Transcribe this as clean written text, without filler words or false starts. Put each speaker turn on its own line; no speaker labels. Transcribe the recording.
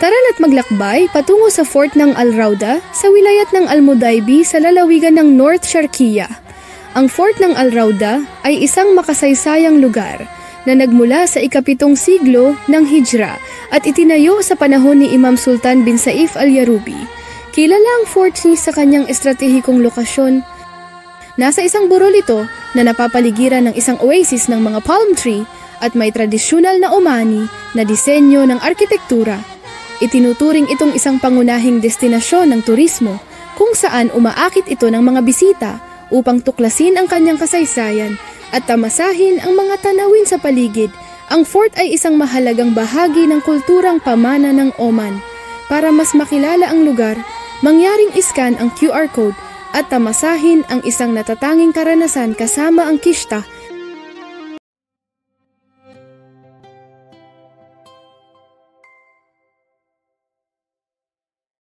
Tara't maglakbay patungo sa fort ng Al Rauda sa wilayat ng Al Mudaybi sa lalawigan ng North Sharqiya. Ang fort ng Al Rauda ay isang makasaysayang lugar na nagmula sa ika-7 siglo ng Hijra at itinayo sa panahon ni Imam Sultan bin Saif al-Yarubi. Kilala ang fort sa kanyang estratehikong lokasyon. Nasa isang burol ito na napapaligiran ng isang oasis ng mga palm tree at may tradisyonal na Omani na disenyo ng arkitektura. Itinuturing itong isang pangunahing destinasyon ng turismo kung saan umaakit ito ng mga bisita upang tuklasin ang kanyang kasaysayan at tamasahin ang mga tanawin sa paligid. Ang fort ay isang mahalagang bahagi ng kulturang pamana ng Oman. Para mas makilala ang lugar, mangyaring iskan ang QR code at tamasahin ang isang natatanging karanasan kasama ang kishta